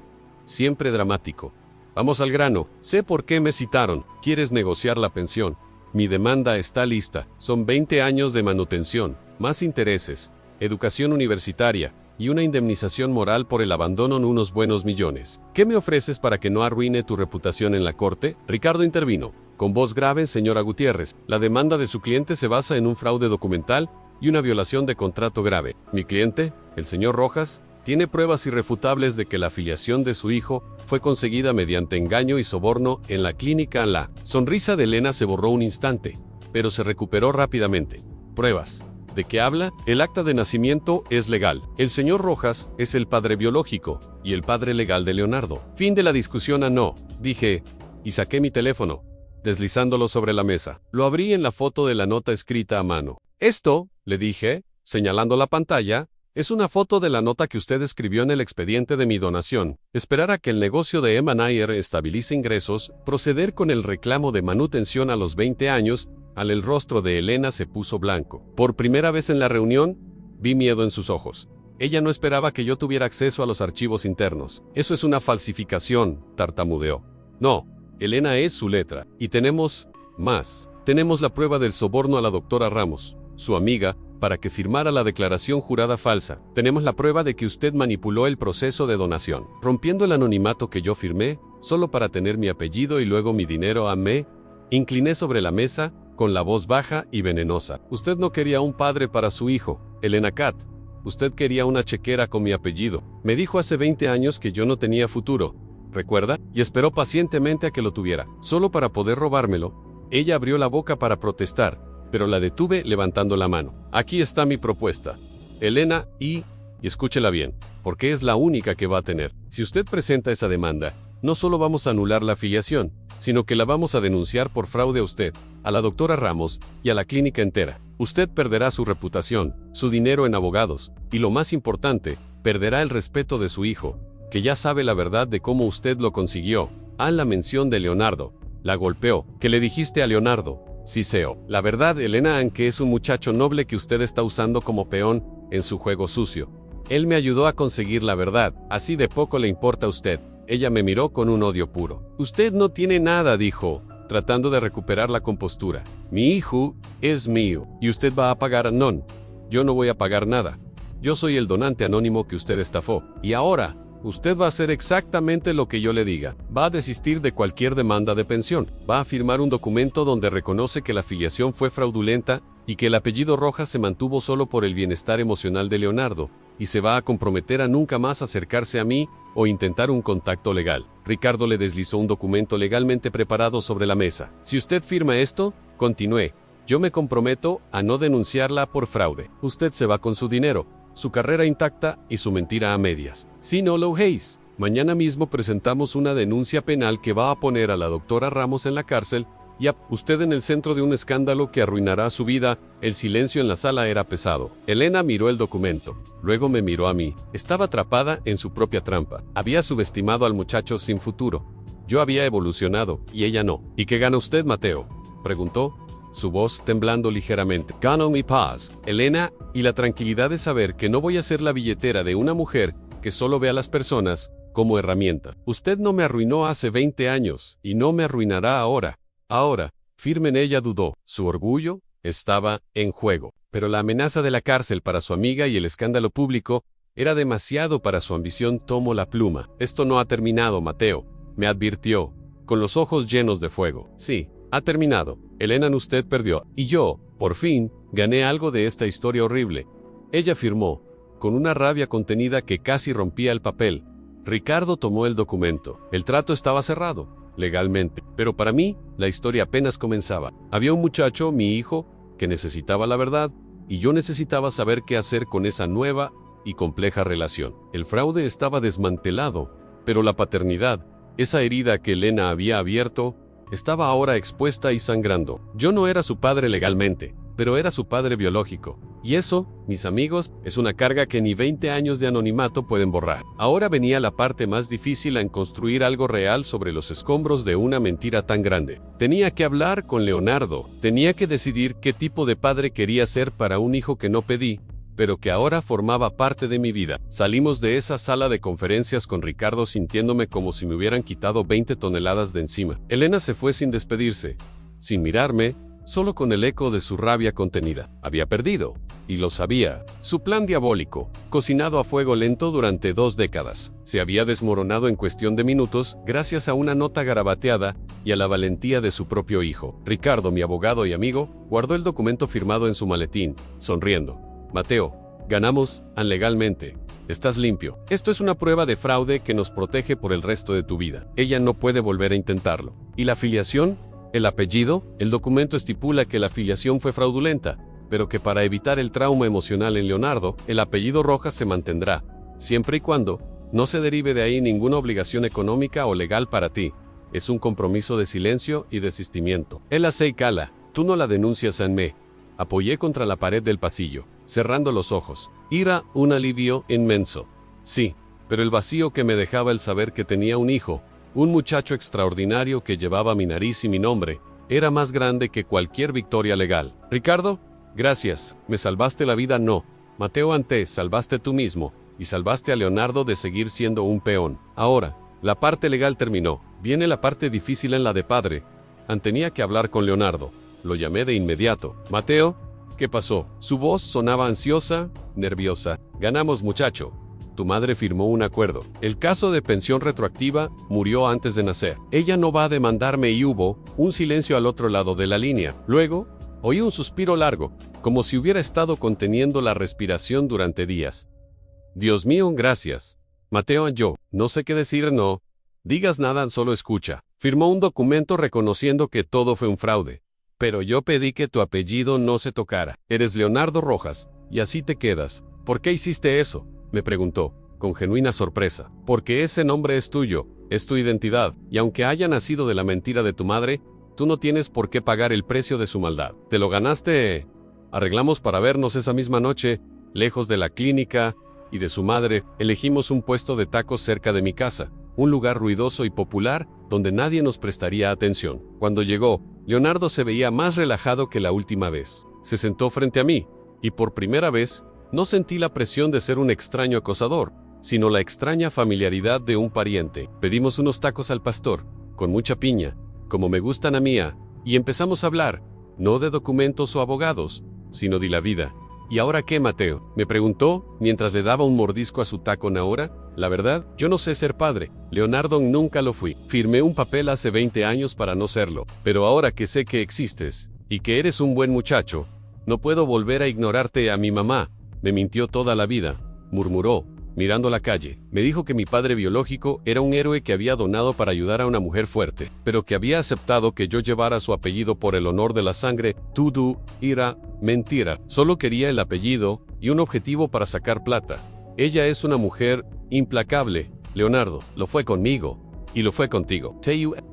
siempre dramático. Vamos al grano. Sé por qué me citaron. ¿Quieres negociar la pensión? Mi demanda está lista. Son 20 años de manutención, más intereses, educación universitaria y una indemnización moral por el abandono en unos buenos millones. ¿Qué me ofreces para que no arruine tu reputación en la corte? Ricardo intervino. Con voz grave: señora Gutiérrez, la demanda de su cliente se basa en un fraude documental y una violación de contrato grave. Mi cliente, el señor Rojas, tiene pruebas irrefutables de que la afiliación de su hijo fue conseguida mediante engaño y soborno en la clínica. La sonrisa de Elena se borró un instante, pero se recuperó rápidamente. ¿Pruebas? ¿De qué habla? El acta de nacimiento es legal. El señor Rojas es el padre biológico y el padre legal de Leonardo. Fin de la discusión. No, dije, y saqué mi teléfono, deslizándolo sobre la mesa. Lo abrí en la foto de la nota escrita a mano. Esto, le dije, señalando la pantalla, es una foto de la nota que usted escribió en el expediente de mi donación. Esperar a que el negocio de Emma Nair estabilice ingresos, proceder con el reclamo de manutención a los 20 años. El rostro de Elena se puso blanco. Por primera vez en la reunión, vi miedo en sus ojos. Ella no esperaba que yo tuviera acceso a los archivos internos. Eso es una falsificación, tartamudeó. No, Elena es su letra. Y tenemos más. Tenemos la prueba del soborno a la doctora Ramos, su amiga, para que firmara la declaración jurada falsa. Tenemos la prueba de que usted manipuló el proceso de donación, rompiendo el anonimato que yo firmé, solo para tener mi apellido y luego mi dinero. Me incliné sobre la mesa, con la voz baja y venenosa. Usted no quería un padre para su hijo, Elena Cat. Usted quería una chequera con mi apellido. Me dijo hace 20 años que yo no tenía futuro, ¿recuerda? Y esperó pacientemente a que lo tuviera, solo para poder robármelo. Ella abrió la boca para protestar, pero la detuve levantando la mano. Aquí está mi propuesta, Elena, y escúchela bien, porque es la única que va a tener. Si usted presenta esa demanda, no solo vamos a anular la afiliación, sino que la vamos a denunciar por fraude a usted, a la doctora Ramos y a la clínica entera. Usted perderá su reputación, su dinero en abogados, y lo más importante, perderá el respeto de su hijo, que ya sabe la verdad de cómo usted lo consiguió. La mención de Leonardo. La golpeó. ¿Qué le dijiste a Leonardo? Siseo. La verdad, Elena, que es un muchacho noble que usted está usando como peón en su juego sucio. Él me ayudó a conseguir la verdad. Así de poco le importa a usted. Ella me miró con un odio puro. Usted no tiene nada, dijo, tratando de recuperar la compostura. Mi hijo es mío, y usted va a pagar. No, yo no voy a pagar nada. Yo soy el donante anónimo que usted estafó. Y ahora, usted va a hacer exactamente lo que yo le diga. Va a desistir de cualquier demanda de pensión. Va a firmar un documento donde reconoce que la afiliación fue fraudulenta y que el apellido Rojas se mantuvo solo por el bienestar emocional de Leonardo, y se va a comprometer a nunca más acercarse a mí o intentar un contacto legal. Ricardo le deslizó un documento legalmente preparado sobre la mesa. Si usted firma esto, continué, yo me comprometo a no denunciarla por fraude. Usted se va con su dinero, su carrera intacta y su mentira a medias. Si no lo hacéis, mañana mismo presentamos una denuncia penal que va a poner a la doctora Ramos en la cárcel y a usted en el centro de un escándalo que arruinará su vida. El silencio en la sala era pesado. Elena miró el documento. Luego me miró a mí. Estaba atrapada en su propia trampa. Había subestimado al muchacho sin futuro. Yo había evolucionado y ella no. ¿Y qué gana usted, Mateo?, preguntó, su voz temblando ligeramente. Gano mi paz, Elena, y la tranquilidad de saber que no voy a ser la billetera de una mujer que solo ve a las personas como herramienta. Usted no me arruinó hace 20 años, y no me arruinará ahora. Ahora, firme en ella dudó. Su orgullo estaba en juego. Pero la amenaza de la cárcel para su amiga y el escándalo público era demasiado para su ambición. Tomó la pluma. Esto no ha terminado, Mateo, me advirtió, con los ojos llenos de fuego. Sí, ha terminado. Elena, usted perdió. Y yo, por fin, gané algo de esta historia horrible. Ella firmó, con una rabia contenida que casi rompía el papel. Ricardo tomó el documento. El trato estaba cerrado, legalmente. Pero para mí, la historia apenas comenzaba. Había un muchacho, mi hijo, que necesitaba la verdad, y yo necesitaba saber qué hacer con esa nueva y compleja relación. El fraude estaba desmantelado, pero la paternidad, esa herida que Elena había abierto, estaba ahora expuesta y sangrando. Yo no era su padre legalmente, pero era su padre biológico. Y eso, mis amigos, es una carga que ni 20 años de anonimato pueden borrar. Ahora venía la parte más difícil en construir algo real sobre los escombros de una mentira tan grande. Tenía que hablar con Leonardo. Tenía que decidir qué tipo de padre quería ser para un hijo que no pedí, pero que ahora formaba parte de mi vida. Salimos de esa sala de conferencias con Ricardo sintiéndome como si me hubieran quitado 20 toneladas de encima. Elena se fue sin despedirse, sin mirarme, solo con el eco de su rabia contenida. Había perdido, y lo sabía. Su plan diabólico, cocinado a fuego lento durante 2 décadas, se había desmoronado en cuestión de minutos gracias a una nota garabateada y a la valentía de su propio hijo. Ricardo, mi abogado y amigo, guardó el documento firmado en su maletín, sonriendo. Mateo, ganamos, legalmente. Estás limpio. Esto es una prueba de fraude que nos protege por el resto de tu vida. Ella no puede volver a intentarlo. ¿Y la filiación? ¿El apellido? El documento estipula que la filiación fue fraudulenta, pero que para evitar el trauma emocional en Leonardo, el apellido Rojas se mantendrá, siempre y cuando no se derive de ahí ninguna obligación económica o legal para ti. Es un compromiso de silencio y desistimiento. Él hace y cala. Tú no la denuncias en me. Apoyé contra la pared del pasillo, cerrando los ojos. Ira, un alivio inmenso. Sí, pero el vacío que me dejaba el saber que tenía un hijo, un muchacho extraordinario que llevaba mi nariz y mi nombre, era más grande que cualquier victoria legal. Ricardo, gracias, me salvaste la vida. No, Mateo, antes salvaste tú mismo, y salvaste a Leonardo de seguir siendo un peón. Ahora, la parte legal terminó. Viene la parte difícil en la de padre. Tenía que hablar con Leonardo. Lo llamé de inmediato. Mateo, ¿qué pasó? Su voz sonaba ansiosa, nerviosa. Ganamos, muchacho. Tu madre firmó un acuerdo. El caso de pensión retroactiva murió antes de nacer. Ella no va a demandarme. Y hubo un silencio al otro lado de la línea. Luego, oí un suspiro largo, como si hubiera estado conteniendo la respiración durante días. Dios mío, gracias. Mateo, yo, no sé qué decir. No digas nada, solo escucha. Firmó un documento reconociendo que todo fue un fraude. Pero yo pedí que tu apellido no se tocara. Eres Leonardo Rojas, y así te quedas. ¿Por qué hiciste eso?, me preguntó, con genuina sorpresa. Porque ese nombre es tuyo, es tu identidad, y aunque haya nacido de la mentira de tu madre, tú no tienes por qué pagar el precio de su maldad. Te lo ganaste. Arreglamos para vernos esa misma noche, lejos de la clínica y de su madre. Elegimos un puesto de tacos cerca de mi casa, un lugar ruidoso y popular donde nadie nos prestaría atención. Cuando llegó, Leonardo se veía más relajado que la última vez. Se sentó frente a mí, y por primera vez, no sentí la presión de ser un extraño acosador, sino la extraña familiaridad de un pariente. Pedimos unos tacos al pastor, con mucha piña, como me gustan a mí, y empezamos a hablar, no de documentos o abogados, sino de la vida. ¿Y ahora qué, Mateo?, me preguntó, mientras le daba un mordisco a su taco. Ahora, la verdad, yo no sé ser padre. Leonardo, nunca lo fui. Firmé un papel hace 20 años para no serlo. Pero ahora que sé que existes, y que eres un buen muchacho, no puedo volver a ignorarte. A mi mamá me mintió toda la vida, murmuró, mirando la calle. Me dijo que mi padre biológico era un héroe que había donado para ayudar a una mujer fuerte, pero que había aceptado que yo llevara su apellido por el honor de la sangre. Todo era mentira. Solo quería el apellido y un objetivo para sacar plata. Ella es una mujer implacable, Leonardo. Lo fue conmigo, y lo fue contigo.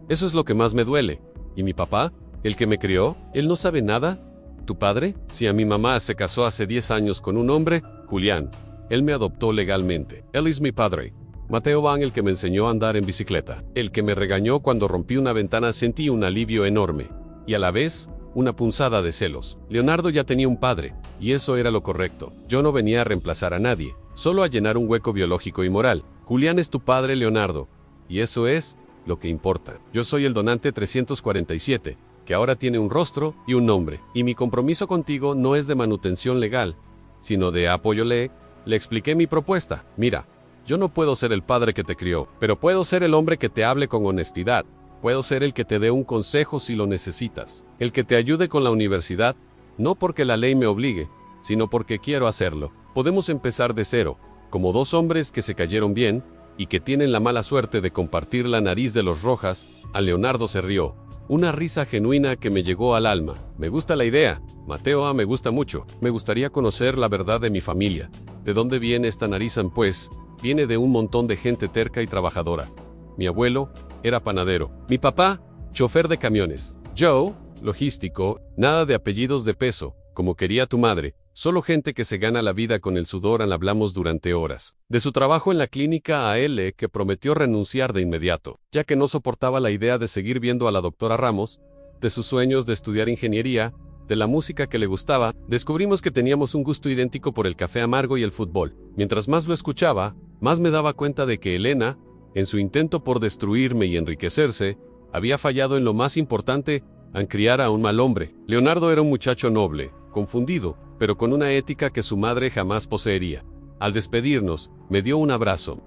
Eso es lo que más me duele. ¿Y mi papá? ¿El que me crió? ¿Él no sabe nada? ¿Tu padre? Si a mi mamá se casó hace 10 años con un hombre, Julián. Él me adoptó legalmente. Él es mi padre. Mateo Van, el que me enseñó a andar en bicicleta. El que me regañó cuando rompí una ventana. Sentí un alivio enorme. Y a la vez, una punzada de celos. Leonardo ya tenía un padre, y eso era lo correcto. Yo no venía a reemplazar a nadie, solo a llenar un hueco biológico y moral. Julián es tu padre, Leonardo. Y eso es lo que importa. Yo soy el donante 347, que ahora tiene un rostro y un nombre. Y mi compromiso contigo no es de manutención legal, sino de apoyo. Le expliqué mi propuesta. Mira, yo no puedo ser el padre que te crió, pero puedo ser el hombre que te hable con honestidad. Puedo ser el que te dé un consejo si lo necesitas. El que te ayude con la universidad, no porque la ley me obligue, sino porque quiero hacerlo. Podemos empezar de cero, como dos hombres que se cayeron bien y que tienen la mala suerte de compartir la nariz de los Rojas. A Leonardo se rió. Una risa genuina que me llegó al alma. Me gusta la idea. Mateo, me gusta mucho. Me gustaría conocer la verdad de mi familia. ¿De dónde viene esta nariz? Pues, viene de un montón de gente terca y trabajadora. Mi abuelo era panadero. Mi papá, chofer de camiones. Joe, logístico. Nada de apellidos de peso, como quería tu madre. Solo gente que se gana la vida con el sudor. Hablamos durante horas. De su trabajo en la clínica a él, que prometió renunciar de inmediato, ya que no soportaba la idea de seguir viendo a la doctora Ramos, de sus sueños de estudiar ingeniería, de la música que le gustaba. Descubrimos que teníamos un gusto idéntico por el café amargo y el fútbol. Mientras más lo escuchaba, más me daba cuenta de que Elena, en su intento por destruirme y enriquecerse, había fallado en lo más importante, en criar a un mal hombre. Leonardo era un muchacho noble, confundido, pero con una ética que su madre jamás poseería. Al despedirnos, me dio un abrazo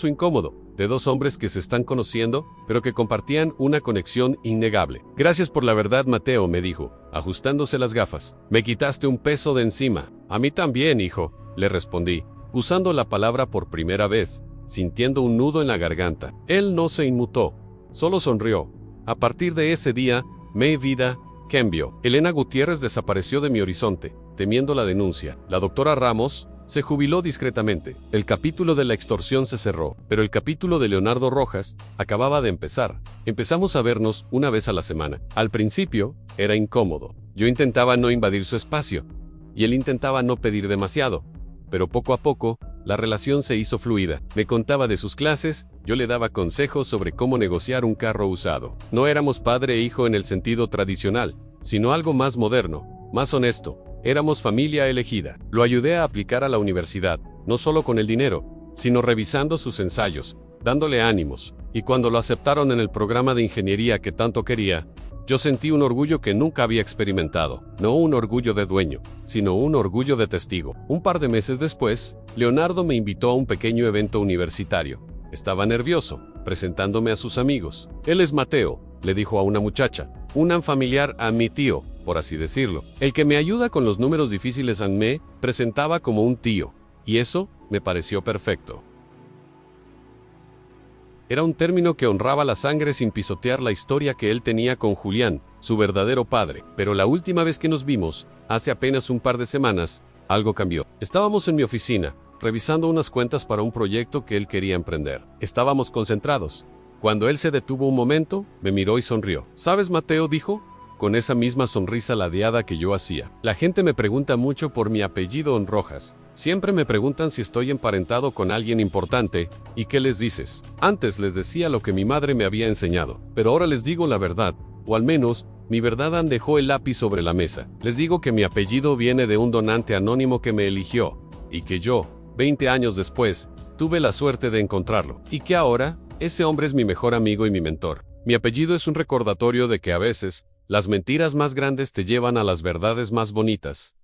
incómodo, de dos hombres que se están conociendo, pero que compartían una conexión innegable. Gracias por la verdad, Mateo, me dijo, ajustándose las gafas. Me quitaste un peso de encima. A mí también, hijo, le respondí, usando la palabra por primera vez, sintiendo un nudo en la garganta. Él no se inmutó, solo sonrió. A partir de ese día, mi vida cambió. Elena Gutiérrez desapareció de mi horizonte, temiendo la denuncia. La doctora Ramos se jubiló discretamente. El capítulo de la extorsión se cerró, pero el capítulo de Leonardo Rojas acababa de empezar. Empezamos a vernos una vez a la semana. Al principio, era incómodo. Yo intentaba no invadir su espacio, y él intentaba no pedir demasiado. Pero poco a poco, la relación se hizo fluida. Me contaba de sus clases, yo le daba consejos sobre cómo negociar un carro usado. No éramos padre e hijo en el sentido tradicional, sino algo más moderno, más honesto. Éramos familia elegida. Lo ayudé a aplicar a la universidad, no solo con el dinero, sino revisando sus ensayos, dándole ánimos. Y cuando lo aceptaron en el programa de ingeniería que tanto quería, yo sentí un orgullo que nunca había experimentado. No un orgullo de dueño, sino un orgullo de testigo. Un par de meses después, Leonardo me invitó a un pequeño evento universitario. Estaba nervioso, presentándome a sus amigos. Él es Mateo, le dijo a una muchacha, un familiar a mi tío, por así decirlo. El que me ayuda con los números difíciles. Me presentaba como un tío, y eso me pareció perfecto. Era un término que honraba la sangre sin pisotear la historia que él tenía con Julián, su verdadero padre. Pero la última vez que nos vimos, hace apenas un par de semanas, algo cambió. Estábamos en mi oficina, revisando unas cuentas para un proyecto que él quería emprender. Estábamos concentrados. Cuando él se detuvo un momento, me miró y sonrió. ¿Sabes, Mateo?, dijo, con esa misma sonrisa ladeada que yo hacía. La gente me pregunta mucho por mi apellido Rojas. Siempre me preguntan si estoy emparentado con alguien importante, ¿y qué les dices? Antes les decía lo que mi madre me había enseñado, pero ahora les digo la verdad, o al menos, mi verdad. Dejó el lápiz sobre la mesa. Les digo que mi apellido viene de un donante anónimo que me eligió, y que yo, 20 años después, tuve la suerte de encontrarlo, y que ahora, ese hombre es mi mejor amigo y mi mentor. Mi apellido es un recordatorio de que a veces, las mentiras más grandes te llevan a las verdades más bonitas.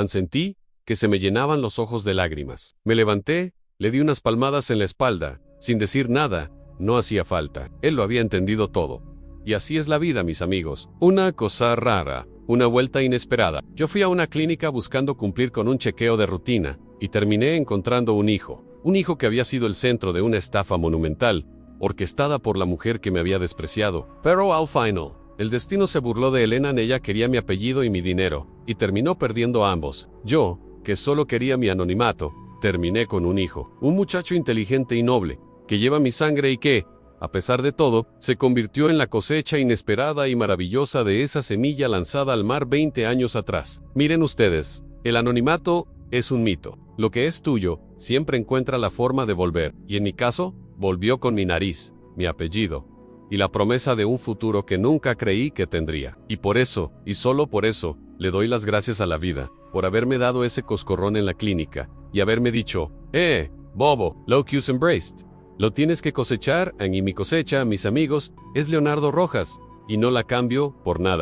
Sentí que se me llenaban los ojos de lágrimas. Me levanté, le di unas palmadas en la espalda, sin decir nada, no hacía falta. Él lo había entendido todo. Y así es la vida, mis amigos. Una cosa rara, una vuelta inesperada. Yo fui a una clínica buscando cumplir con un chequeo de rutina, y terminé encontrando un hijo que había sido el centro de una estafa monumental, orquestada por la mujer que me había despreciado. Pero al final, el destino se burló de Elena. Ella quería mi apellido y mi dinero, y terminó perdiendo a ambos. Yo, que solo quería mi anonimato, terminé con un hijo, un muchacho inteligente y noble, que lleva mi sangre y que, a pesar de todo, se convirtió en la cosecha inesperada y maravillosa de esa semilla lanzada al mar 20 años atrás. Miren ustedes, el anonimato es un mito. Lo que es tuyo, siempre encuentra la forma de volver, y en mi caso, volvió con mi nariz, mi apellido, y la promesa de un futuro que nunca creí que tendría. Y por eso, y solo por eso, le doy las gracias a la vida, por haberme dado ese coscorrón en la clínica, y haberme dicho, bobo, locus embraced. Lo tienes que cosechar, y mi cosecha, mis amigos, es Leonardo Rojas, y no la cambio por nada.